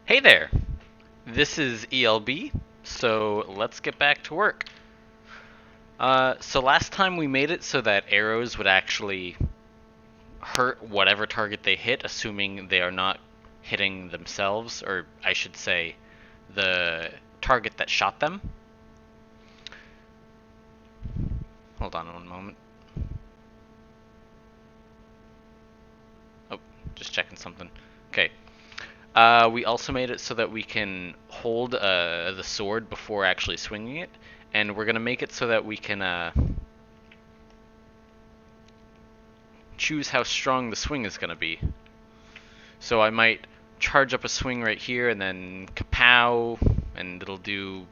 Hey there! This is ELB, so let's get back to work. So last time we made it so that arrows would actually hurt whatever target they hit, assuming they are not hitting themselves, or I should say, the target that shot them. Hold on one moment. Oh, just checking something. Okay. We also made it so that we can hold the sword before actually swinging it, and we're gonna make it so that we can choose how strong the swing is gonna be. So I might charge up a swing right here, and then kapow, and it'll do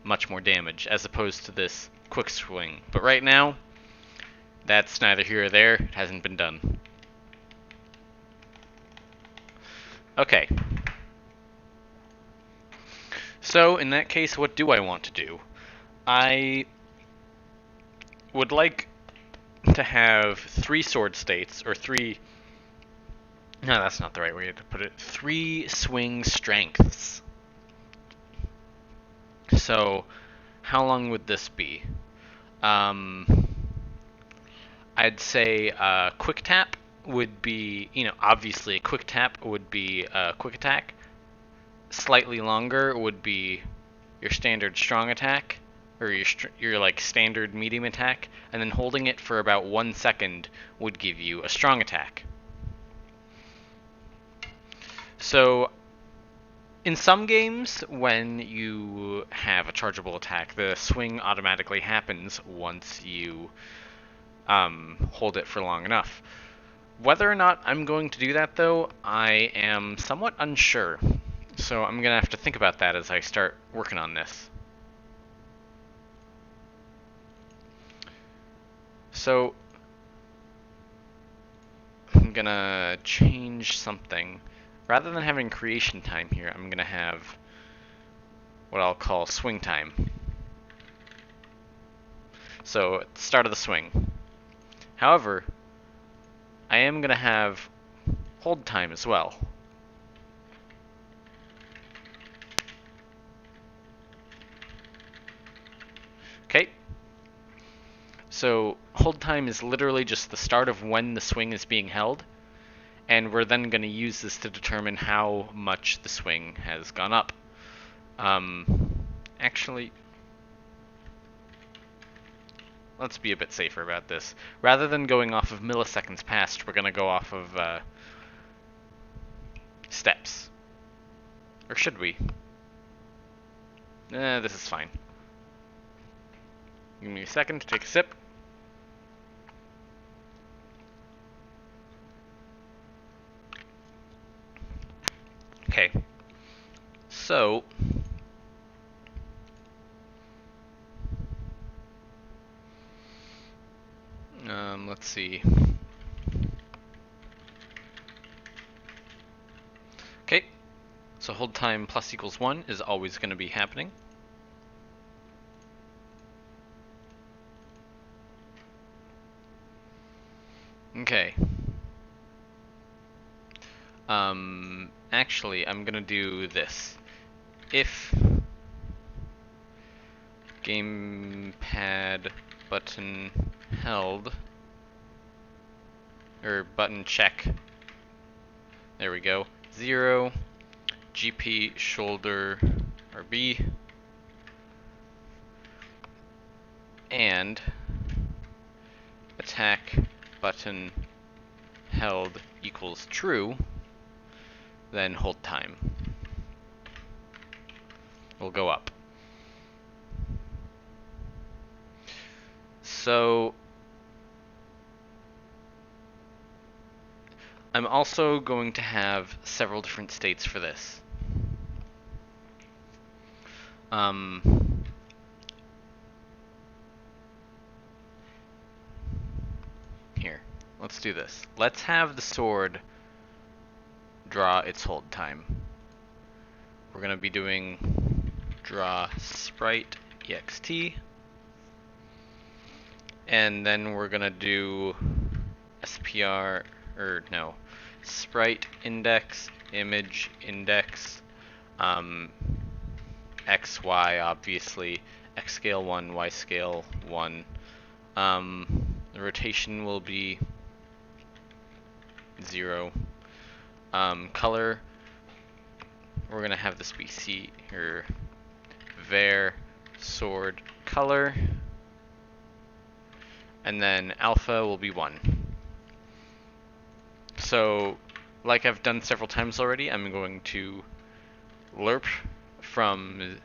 much more damage as opposed to this quick swing. But right now, that's neither here or there. It hasn't been done. Okay. So in that case, what do I want to do? I would like to have 3 sword states, or 3... No, that's not the right way to put it. 3 swing strengths. So, how long would this be? I'd say quick tap would be, obviously a quick tap would be a quick attack. Slightly longer would be your standard strong attack, or your like standard medium attack, and then holding it for about 1 second would give you a strong attack. So in some games, when you have a chargeable attack, the swing automatically happens once you hold it for long enough. Whether or not I'm going to do that, though, I am somewhat unsure. So I'm going to have to think about that as I start working on this. So I'm going to change something. Rather than having creation time here, I'm going to have what I'll call swing time. So at the start of the swing. However, I am going to have hold time as well. Okay. So hold time is literally just the start of when the swing is being held, and we're then going to use this to determine how much the swing has gone up. Actually, let's be a bit safer about this. Rather than going off of milliseconds passed, we're going to go off of steps. Or should we? This is fine. Give me a second to take a sip. Okay. So, let's see. Okay. So hold time plus equals 1 is always going to be happening. Okay. Actually, I'm gonna do this. If gamepad button held, or button check, there we go, 0, GP shoulder RB, and attack button held equals true, then hold time will go up. So I'm also going to have several different states for this. Here, let's do this. Let's have the sword draw its hold time. We're going to be doing draw sprite ext, and then we're going to do SPR, or no, sprite index, image index, x, y, obviously, x scale 1, y scale 1. The rotation will be 0. Color, we're going to have this be C here, var sword color, and then alpha will be 1. So, like I've done several times already, I'm going to lerp from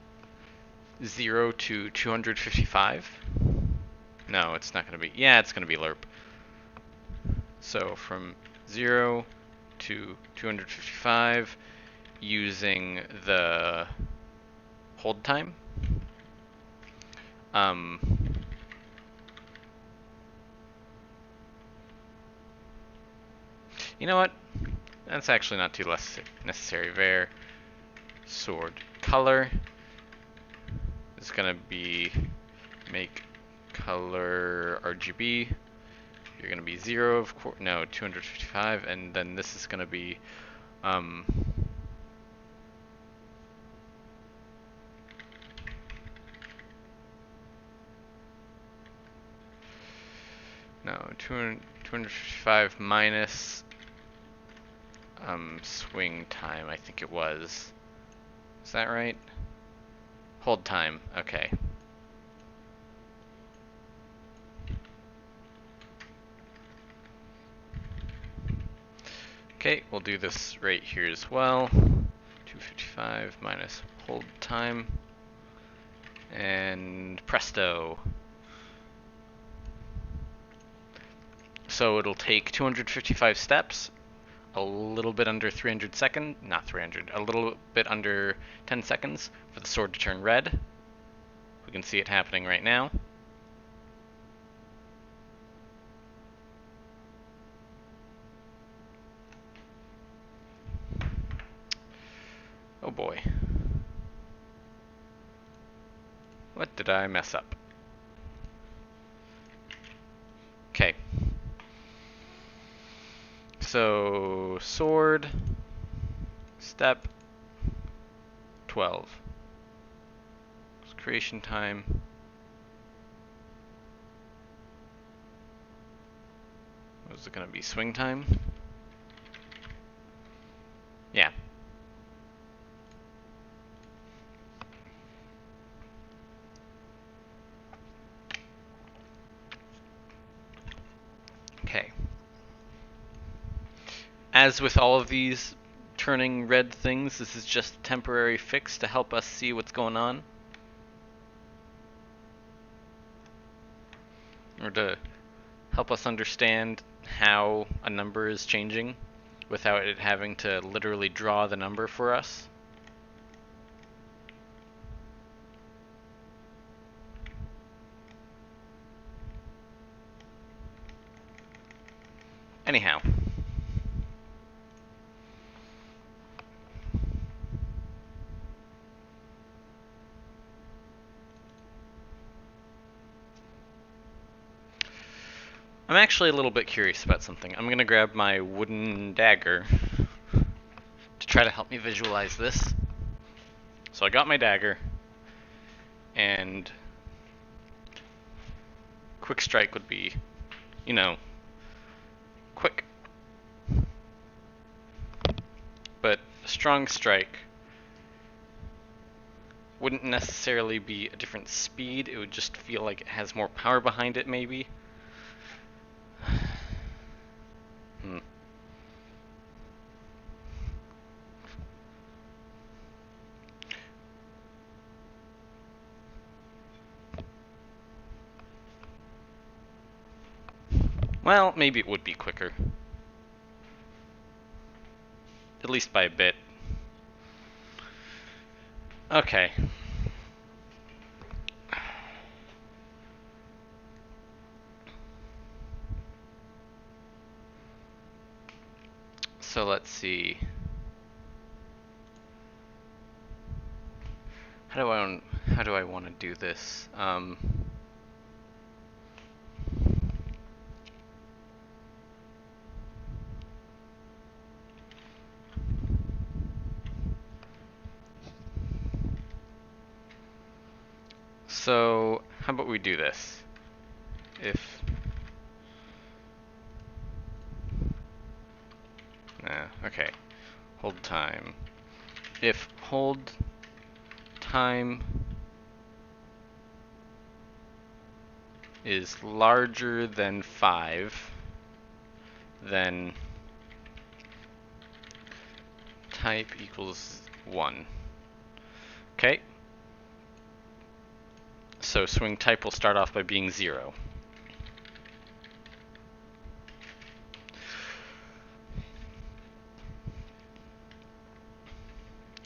0 to 255. No, it's not going to be. Yeah, it's going to be lerp. So from 0 to 255 using the hold time. You know what? That's actually not too less necessary. Var sword color is going to be make color RGB. You're going to be 0, of course. No, 255, and then this is going to be no, 255 minus swing time, I think it was. Is that right? Hold time, okay. Okay, we'll do this right here as well. 255 minus hold time. And presto. So it'll take 255 steps, a little bit under 300 seconds, not 300, a little bit under 10 seconds for the sword to turn red. We can see it happening right now. Oh boy. What did I mess up? Okay. So, sword, step, 12. Creation time. What is it going to be? Swing time? Yeah. Okay. As with all of these turning red things, this is just a temporary fix to help us see what's going on. Or to help us understand how a number is changing without it having to literally draw the number for us. Anyhow. I'm actually a little bit curious about something. I'm going to grab my wooden dagger to try to help me visualize this. So I got my dagger, and quick strike would be, you know, quick. But a strong strike wouldn't necessarily be a different speed. It would just feel like it has more power behind it, maybe. Well, maybe it would be quicker. At least by a bit. Okay. So let's see. How do I want to do this? So how about we do this? If okay, hold time. If hold time is larger than 5, then type equals 1. Okay? So swing type will start off by being 0.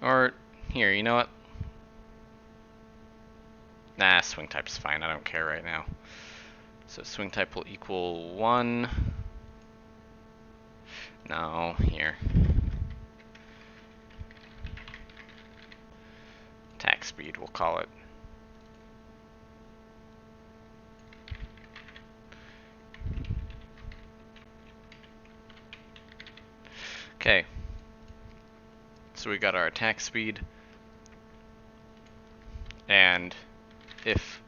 Or, here, you know what? Nah, swing type's fine, I don't care right now. So swing type will equal 1. No, here. Attack speed, we'll call it. Okay. So we got our attack speed. And if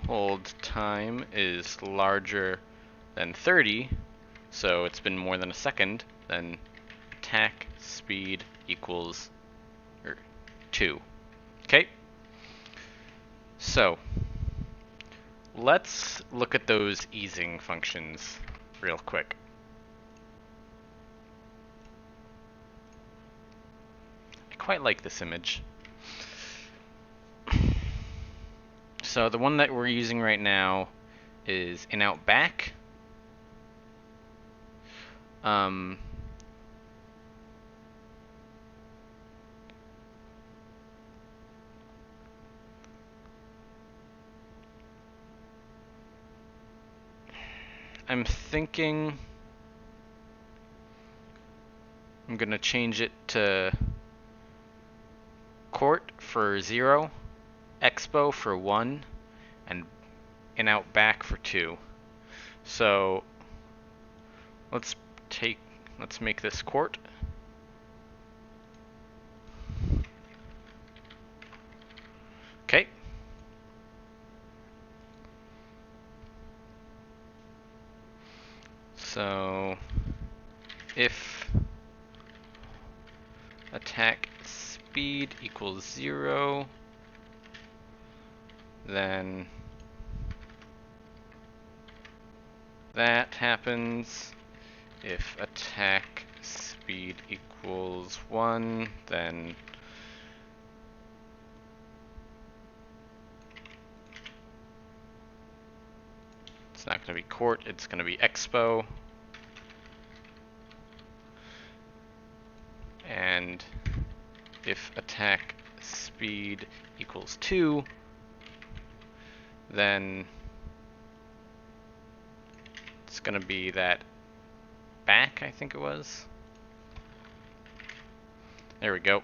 hold time is larger than 30, so it's been more than a second, then attack speed equals 2. Okay? So, let's look at those easing functions real quick. I quite like this image. So the one that we're using right now is in out back. I'm thinking I'm gonna change it to court for 0, expo for 1, and in out back for 2. So let's make this court. Okay. So if attack speed equals 0, then that happens. If attack speed equals 1, then it's not going to be court, it's going to be expo. And if attack speed equals 2, then it's going to be that back, I think it was. There we go.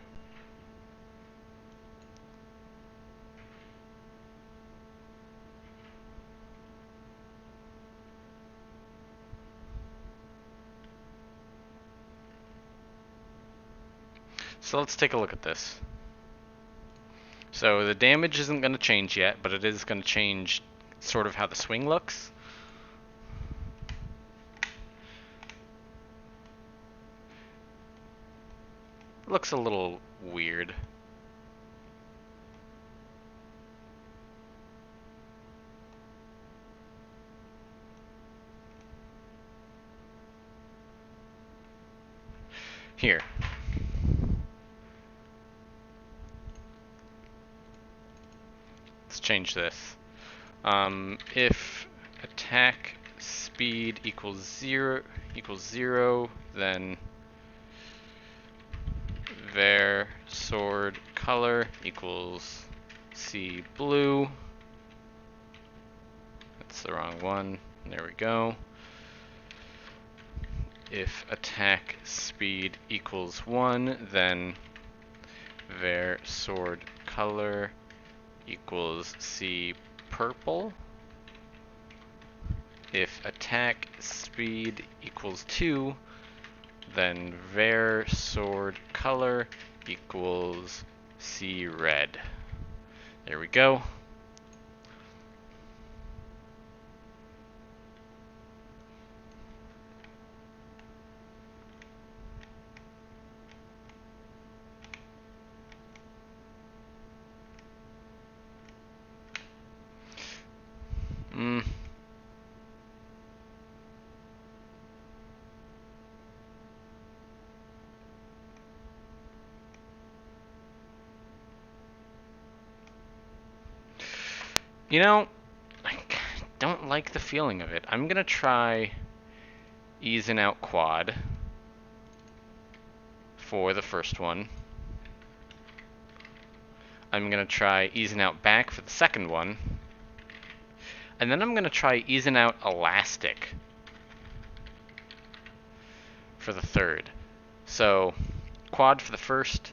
So let's take a look at this. So the damage isn't going to change yet, but it is going to change sort of how the swing looks. It looks a little weird. Here. Let's change this. If attack speed equals zero, then var sword color equals C blue. That's the wrong one. There we go. If attack speed equals 1, then var sword color equals C purple. If attack speed equals 2, then var sword color equals C red. There we go. You know, I don't like the feeling of it. I'm gonna try easing out quad for the first one. I'm gonna try easing out back for the second one. And then I'm gonna try easing out elastic for the third. So, quad for the first,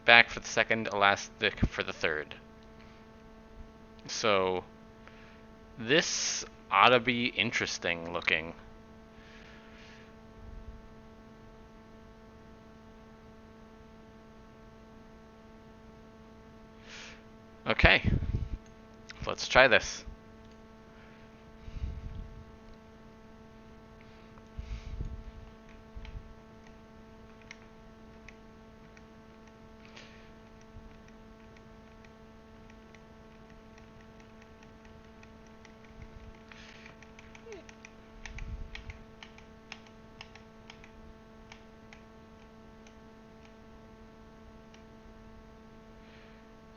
back for the second, elastic for the third. So, this ought to be interesting looking. Okay, let's try this.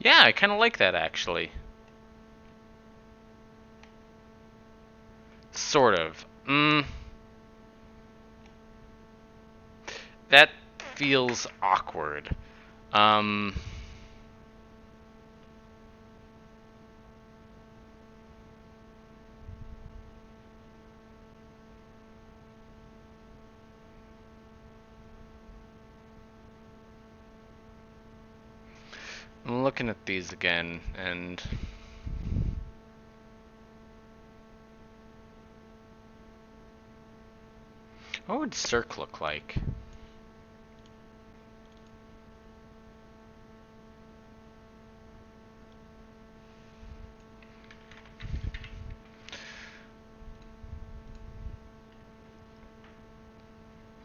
Yeah, I kind of like that actually. Sort of. That feels awkward. I'm looking at these again, and what would Cirque look like?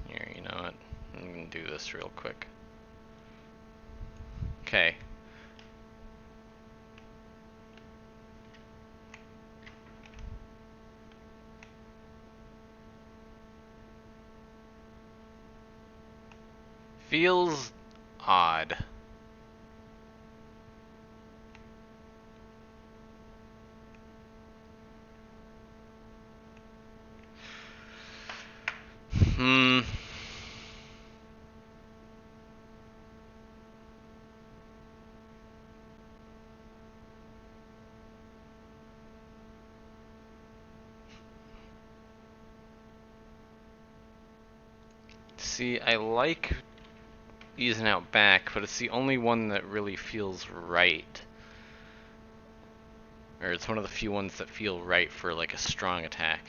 Here, you know what? I'm gonna do this real quick. Okay. Feels odd. See, I like easing out back, but it's the only one that really feels right. Or it's one of the few ones that feel right for like a strong attack.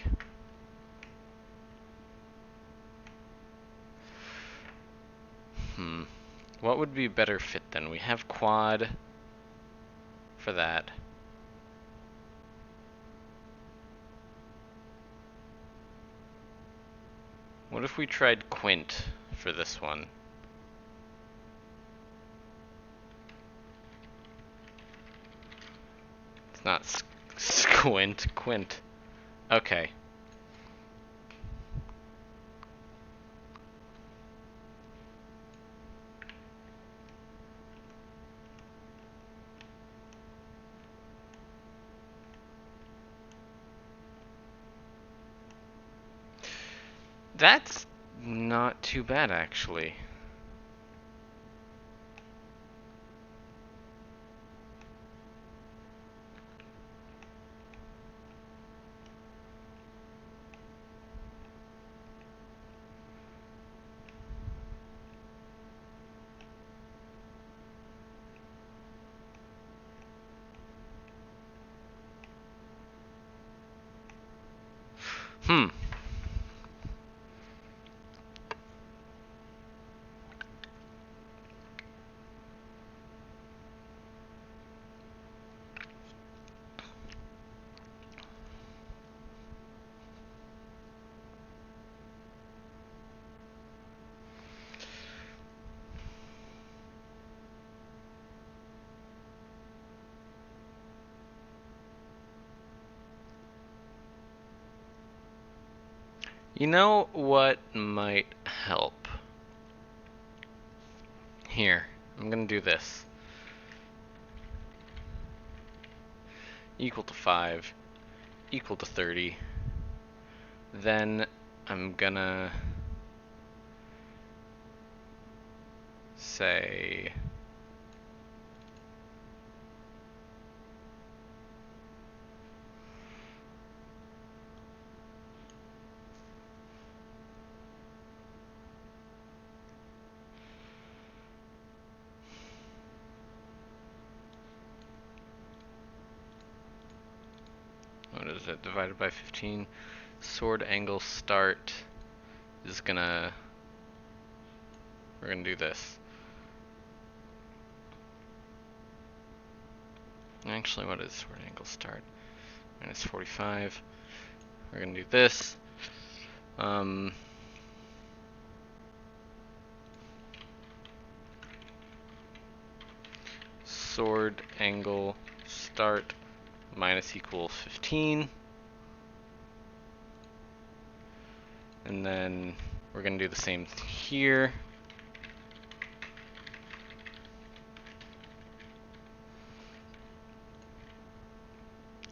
What would be a better fit then? We have quad for that. What if we tried quint for this one? It's not squint, quint. Okay. That's not too bad, actually. You know what might help? Here, I'm gonna do this. Equal to 5, equal to 30. Then I'm gonna say what is it, divided by 15? Sword angle start is gonna, we're gonna do this. Actually, what is sword angle start? Minus 45. We're gonna do this. Sword angle start minus equal 15. And then we're gonna do the same here.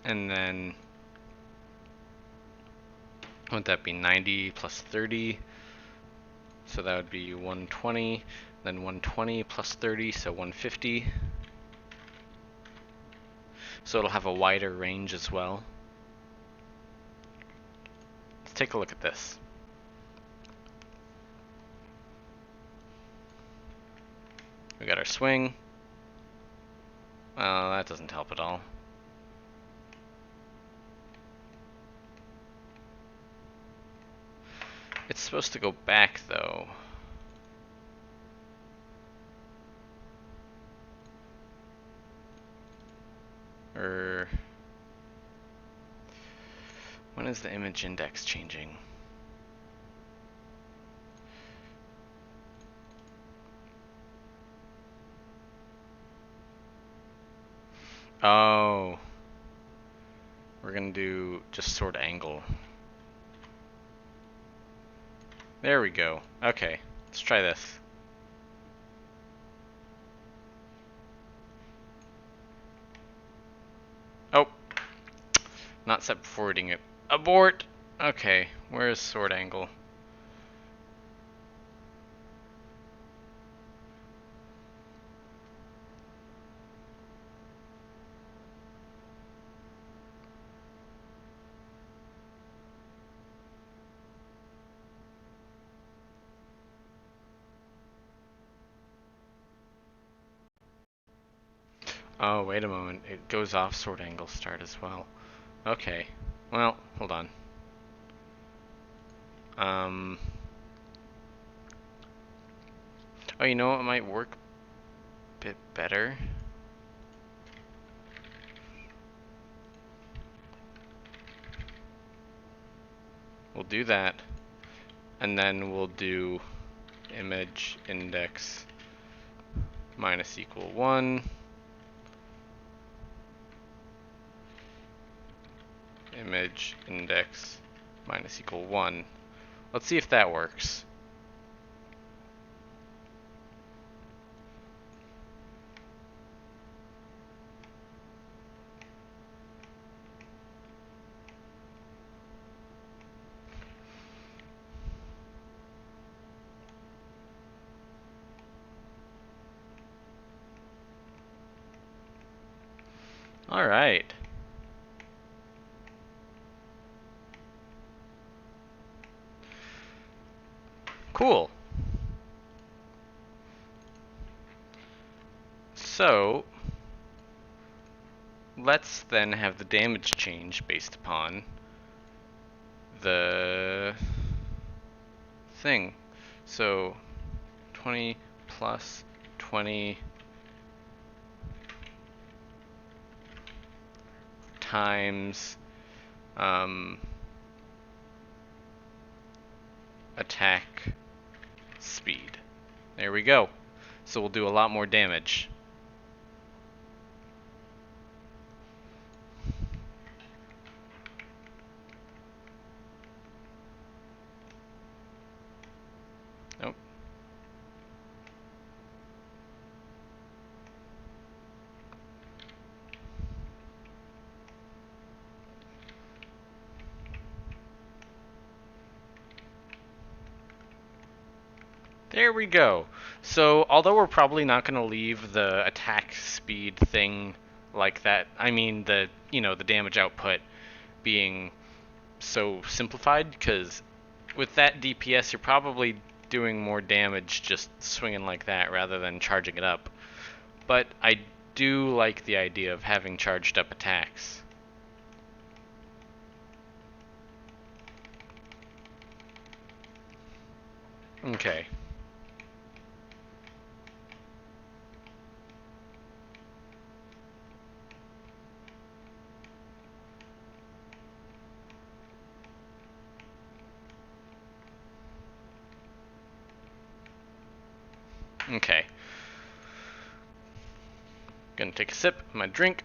And then, would that be 90 plus 30? So that would be 120, then 120 plus 30, so 150. So it'll have a wider range as well. Let's take a look at this. We got our swing. Well, that doesn't help at all. It's supposed to go back, though. Or when is the image index changing? Oh, we're gonna do just sword angle. There we go. Okay, let's try this. Oh, not set before reading it. Abort! Okay, where's sword angle? Oh, wait a moment. It goes off sword angle start as well. Okay. Well, hold on. Oh, you know what might work a bit better? We'll do that. And then we'll do image index minus equal 1. Image index minus equal 1. Let's see if that works. All right. Cool. So, let's then have the damage change based upon the thing. So, 20 plus 20 times attack speed. There we go. So we'll do a lot more damage. There we go. So, although we're probably not going to leave the attack speed thing like that, I mean the damage output being so simplified, because with that DPS you're probably doing more damage just swinging like that rather than charging it up. But I do like the idea of having charged up attacks. Okay. Okay. Gonna take a sip of my drink.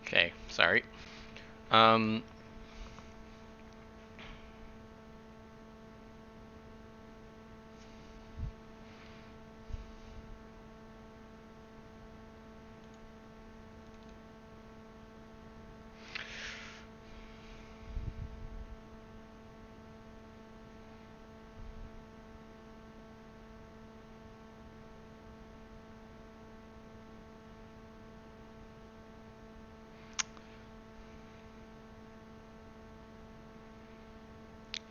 Okay, sorry. Um,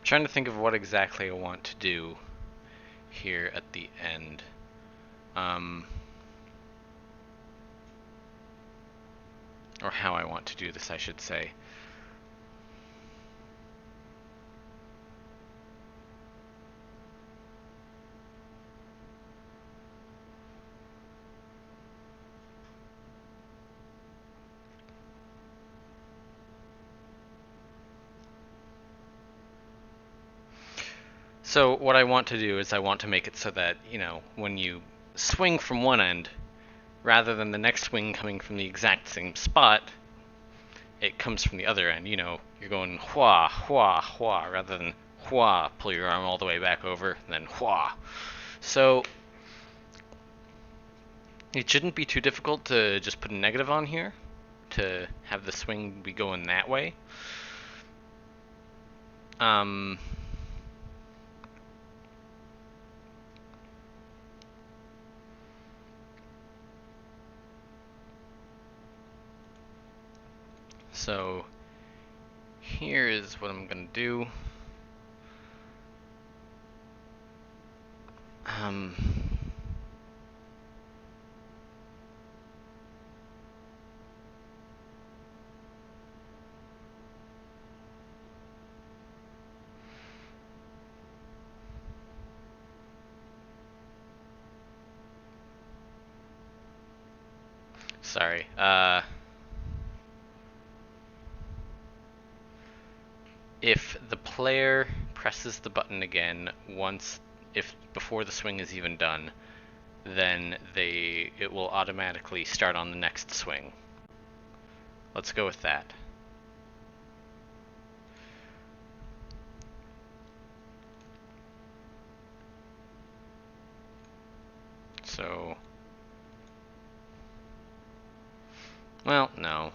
trying to think of what exactly I want to do here at the end. Or how I want to do this, I should say. So what I want to do is I want to make it so that, when you swing from one end, rather than the next swing coming from the exact same spot, it comes from the other end. You're going hua, hua, hua, rather than hua, pull your arm all the way back over, and then hua. So it shouldn't be too difficult to just put a negative on here to have the swing be going that way. So here is what I'm gonna do. Sorry. If the player presses the button again before the swing is even done, then it will automatically start on the next swing. Let's go with that. So, well, no.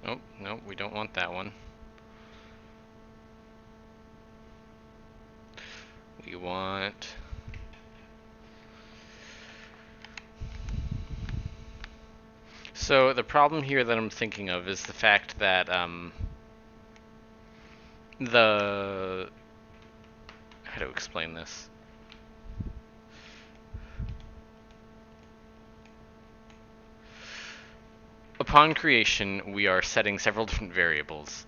Oh, no, we don't want that one. We want... So the problem here that I'm thinking of is the fact that how to explain this? Upon creation, we are setting several different variables.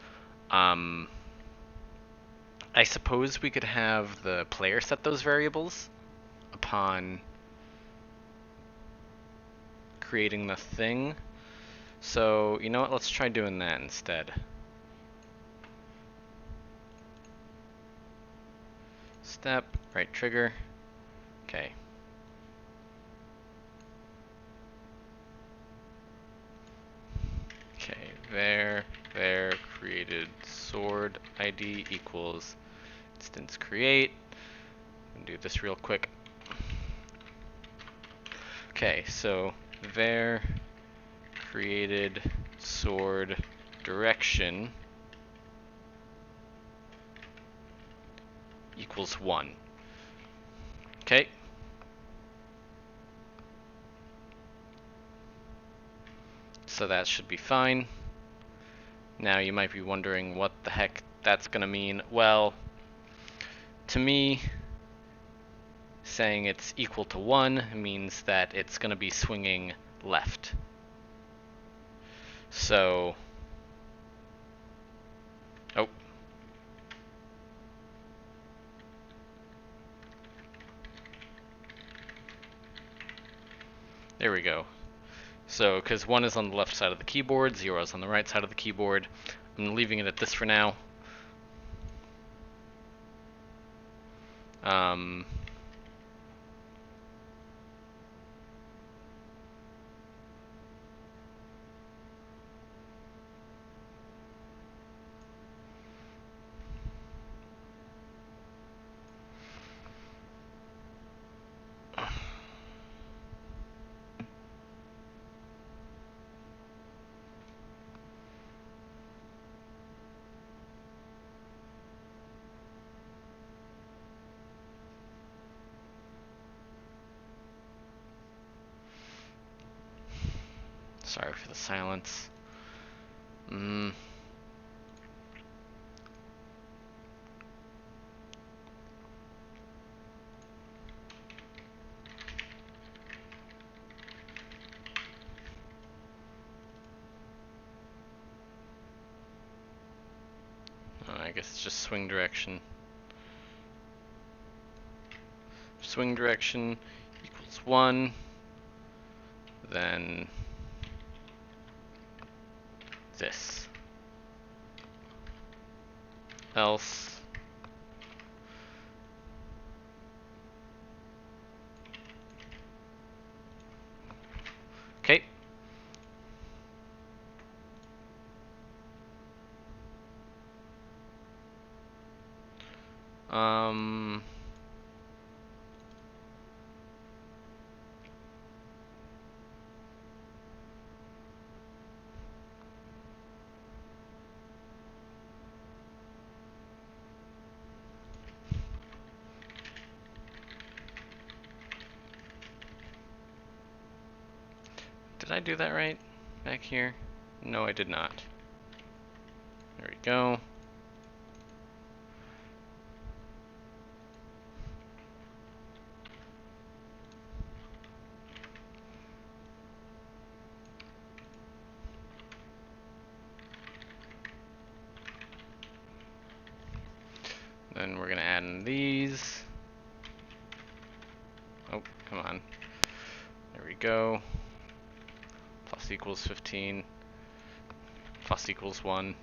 I suppose we could have the player set those variables upon creating the thing. So, you know what, let's try doing that instead. Step, right trigger. Okay. Okay, there created sword ID equals instance create. I'm gonna do this real quick. Okay, so there created sword direction equals 1. Okay. So that should be fine. Now you might be wondering what the heck that's gonna mean. Well, to me, saying it's equal to 1 means that it's gonna be swinging left. So, oh. There we go. So, because 1 is on the left side of the keyboard, 0 is on the right side of the keyboard. I'm leaving it at this for now. Sorry for the silence. I guess it's just swing direction. Swing direction equals 1. Then this. Else. Okay. Did I do that right back here? No, I did not. There we go. Then we're gonna add in these. Oh, come on. There we go. Plus equals 15. Plus equals 1.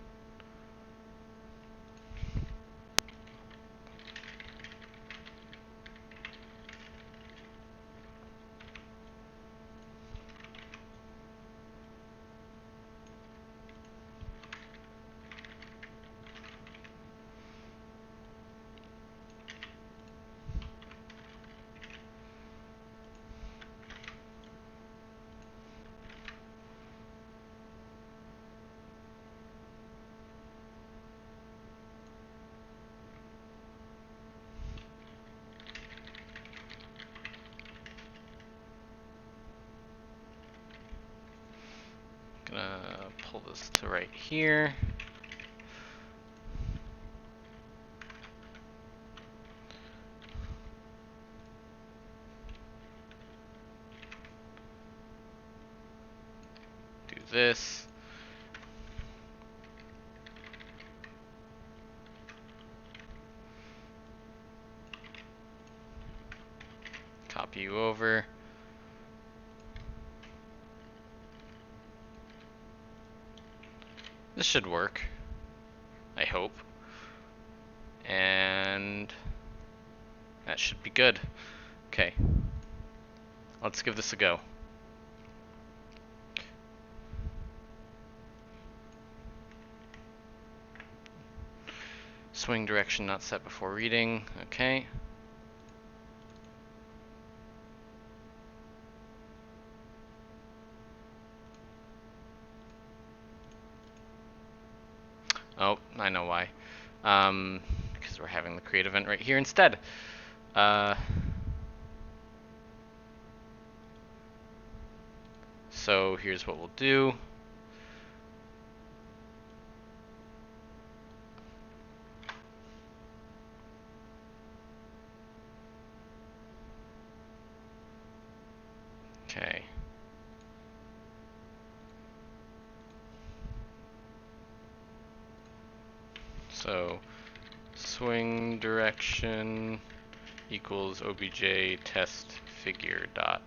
Gonna pull this to right here. Do this. copy you over. This should work, I hope. And that should be good. Okay, let's give this a go. Swing direction not set before reading. Okay. Oh, I know why. Because we're having the create event right here instead. So here's what we'll do. Okay. So swing direction equals obj test figure dot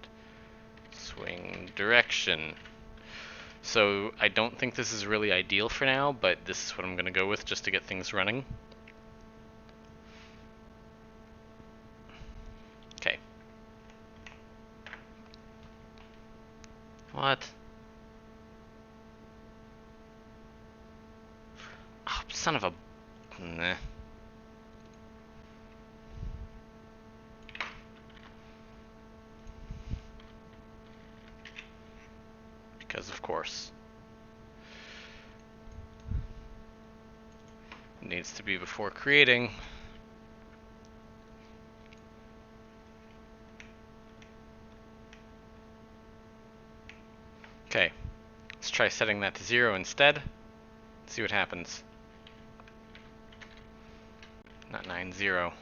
swing direction. So I don't think this is really ideal for now, but this is what I'm going to go with just to get things running. Okay. What? Oh, son of a... Nah. Because of course. It needs to be before creating. Okay, let's try setting that to 0 instead. See what happens. Not 9, 0.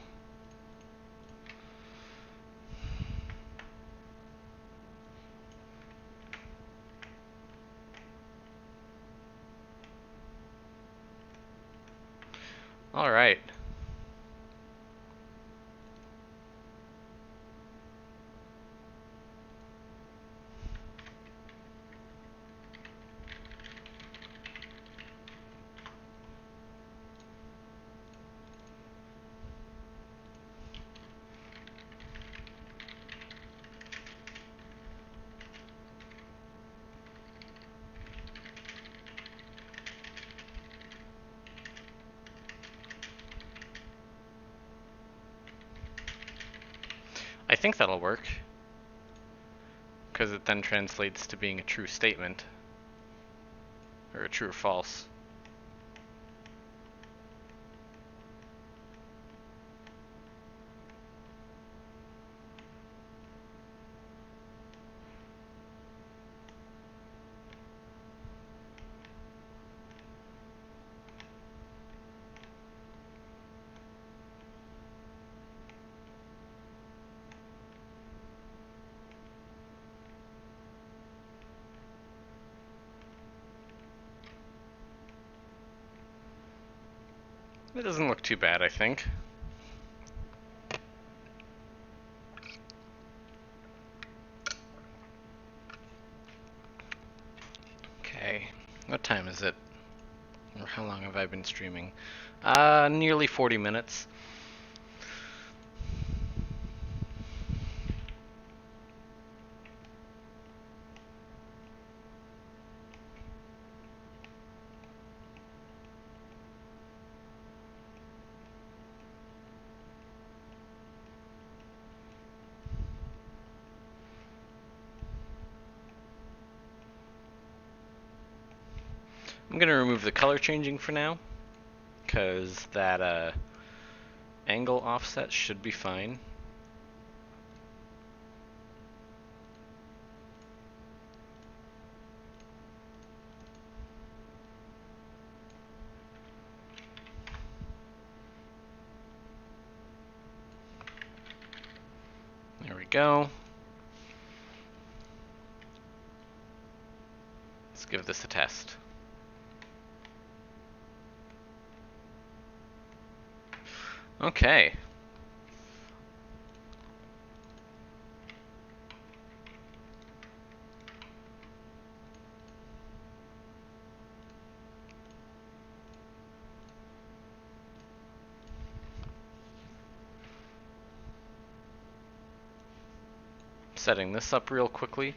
All right. I think that'll work, because it then translates to being a true statement, or a true or false. It doesn't look too bad, I think. Okay, what time is it? Or how long have I been streaming? Nearly 40 minutes. I'm gonna remove the color changing for now, because that angle offset should be fine. There we go. Let's give this a test. Okay. setting this up real quickly.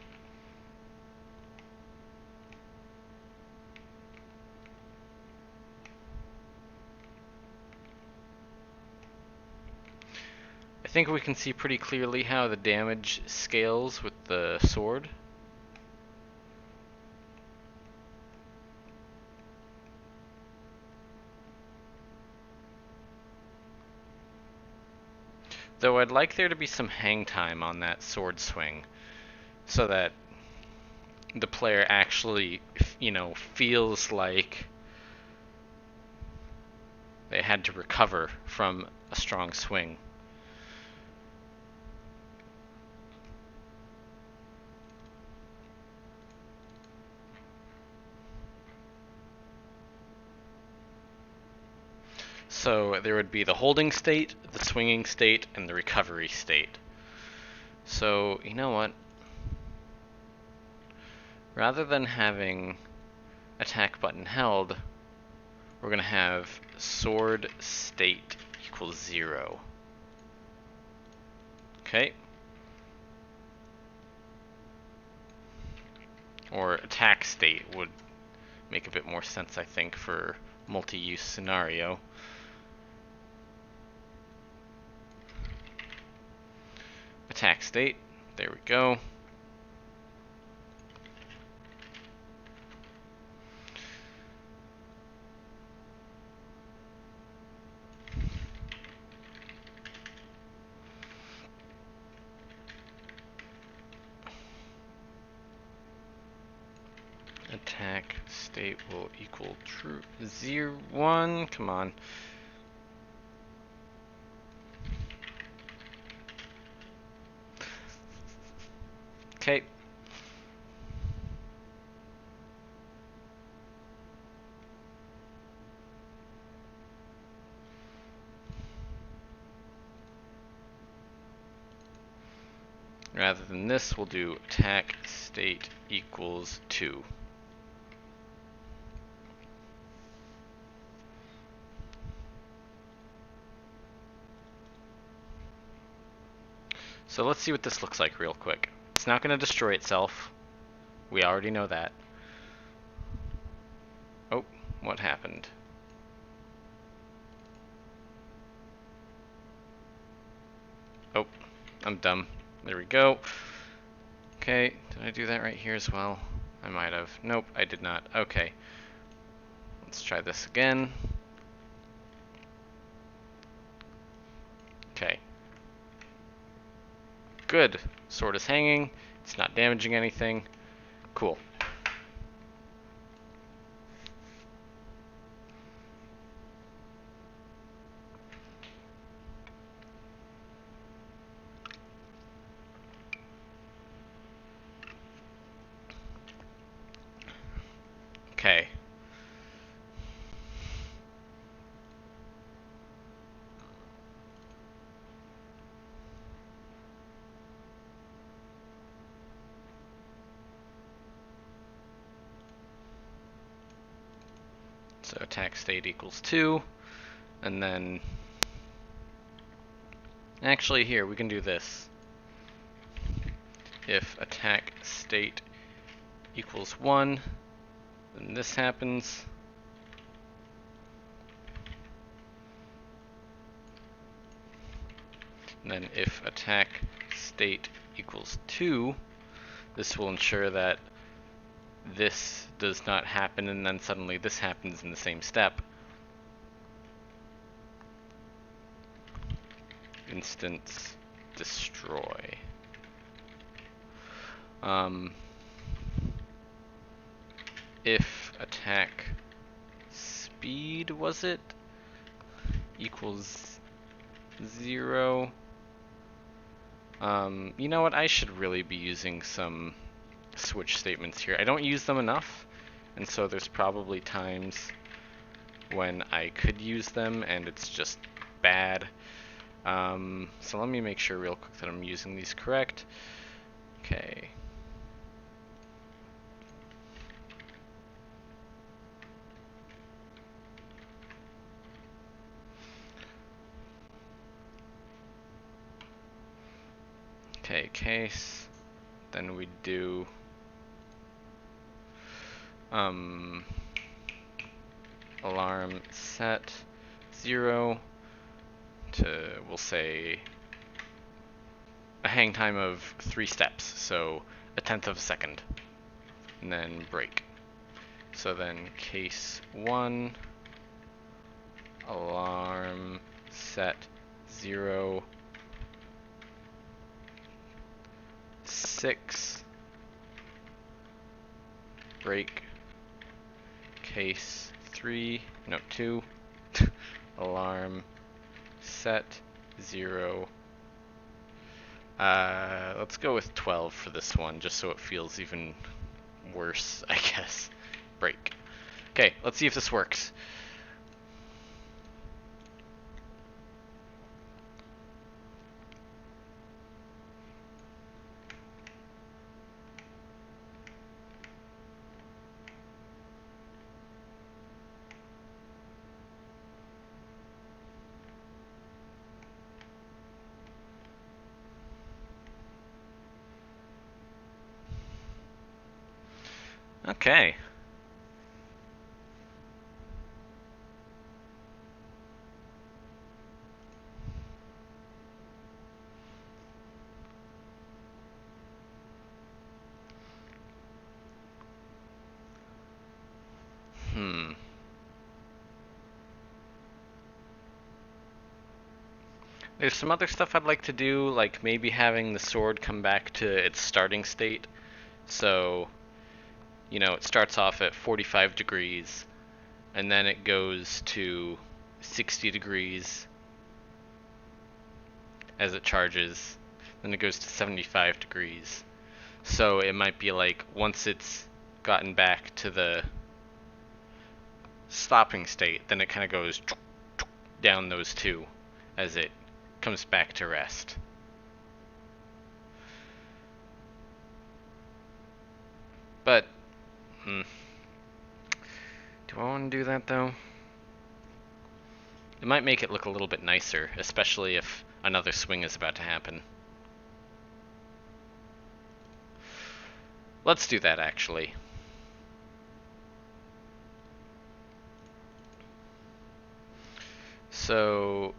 I think we can see pretty clearly how the damage scales with the sword. Though I'd like there to be some hang time on that sword swing, so that the player actually, feels like they had to recover from a strong swing. So there would be the holding state, the swinging state, and the recovery state. So, you know what? Rather than having attack button held, we're going to have sword state equals 0. Okay. Or attack state would make a bit more sense, I think, for multi-use scenario. Attack state, there we go. Attack state will equal true 0, 1, come on. Okay. Rather than this, we'll do attack state equals 2. So let's see what this looks like real quick. It's not going to destroy itself. We already know that. Oh, what happened? Oh, I'm dumb. There we go. Okay, did I do that right here as well? I might have. Nope, I did not. Okay. Let's try this again. Okay. Good. Sword is hanging. It's not damaging anything. Cool. Okay. So attack state equals 2, and then actually here we can do this. If attack state equals 1, then this happens. And then if attack state equals 2, this will ensure that this does not happen, and then suddenly this happens in the same step. Instance destroy. If attack speed, was it, equals 0. You know what? I should really be using some switch statements here. I don't use them enough, and so there's probably times when I could use them and it's just bad. So let me make sure real quick that I'm using these correct. Okay. Okay, case. then we do alarm set 0 to, we'll say, a hang time of 3 steps, so 1/10 of a second, and then break. So then case 1, alarm set 0, 6, break, case 3, no, 2, alarm set 0. Let's go with 12 for this one, just so it feels even worse, I guess. Break. Okay, let's see if this works. Okay. There's some other stuff I'd like to do, like maybe having the sword come back to its starting state. So, you know, it starts off at 45 degrees, and then it goes to 60 degrees as it charges, then it goes to 75 degrees. So it might be like, once it's gotten back to the stopping state, then it kind of goes down those two as it comes back to rest. But, do I want to do that though? It might make it look a little bit nicer, especially if another swing is about to happen. Let's do that, actually. So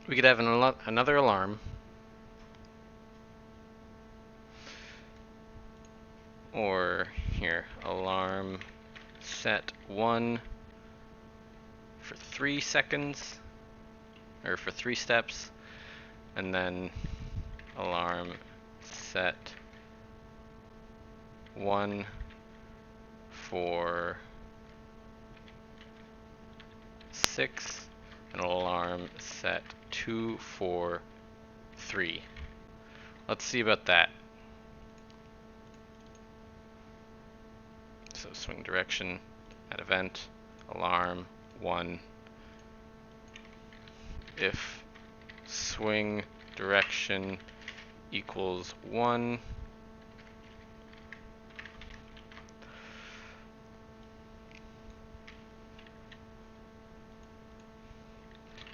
we could have another alarm, or here, alarm set 1 for 3 seconds, or for 3 steps, and then alarm set 1 for 6, and alarm set 2 for 3. Let's see about that. So swing direction at event, alarm 1. If swing direction equals 1,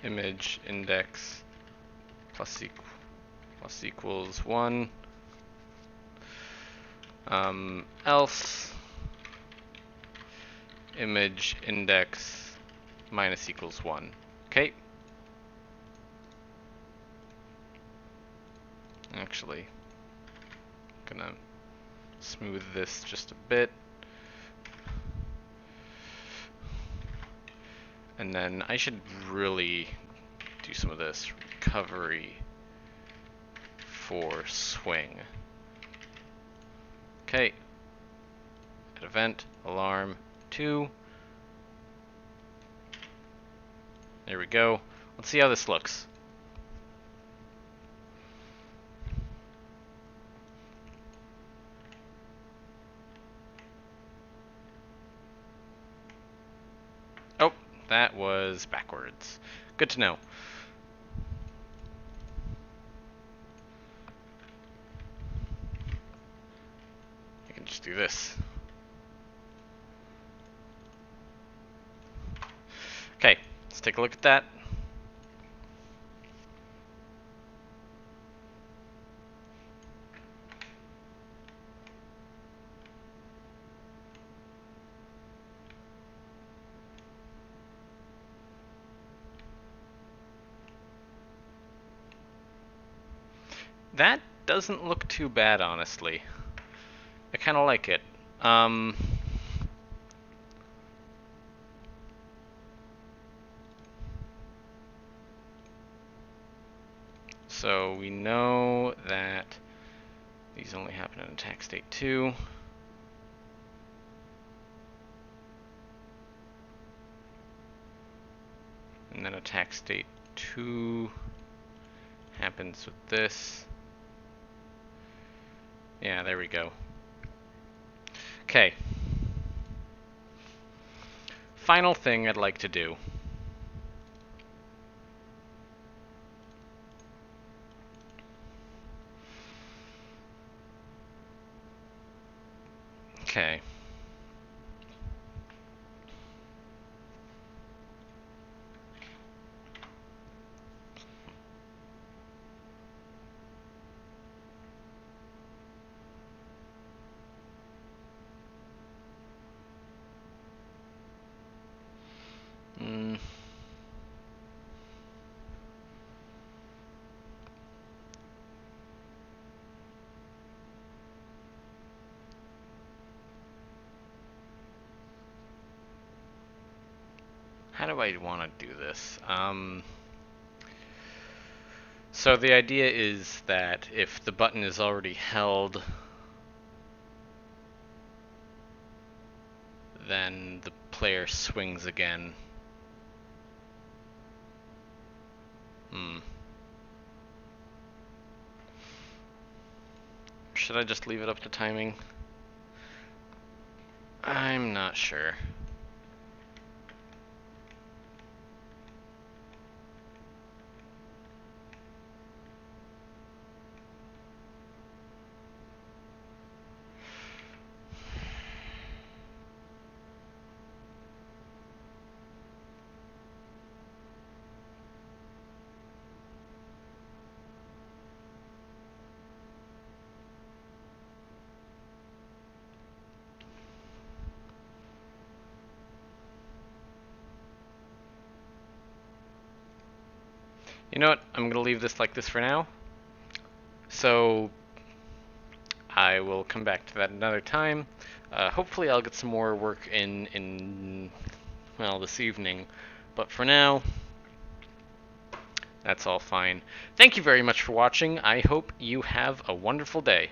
image index plus equals 1, else image index minus equals 1. Okay. Actually, gonna smooth this just a bit. And then I should really do some of this recovery for swing. Okay. At event, alarm 2. There we go. Let's see how this looks. Oh, that was backwards. Good to know. I can just do this. Let's take a look at that. That doesn't look too bad, honestly. I kind of like it. So we know that these only happen in attack state 2. And then attack state 2 happens with this. Yeah, there we go. Okay. Final thing I'd like to do. Okay. How do I want to do this? So the idea is that if the button is already held, then the player swings again. Should I just leave it up to timing? I'm not sure. You know what? I'm going to leave this like this for now. So I will come back to that another time. Hopefully I'll get some more work in well, this evening. But for now, that's all fine. Thank you very much for watching. I hope you have a wonderful day.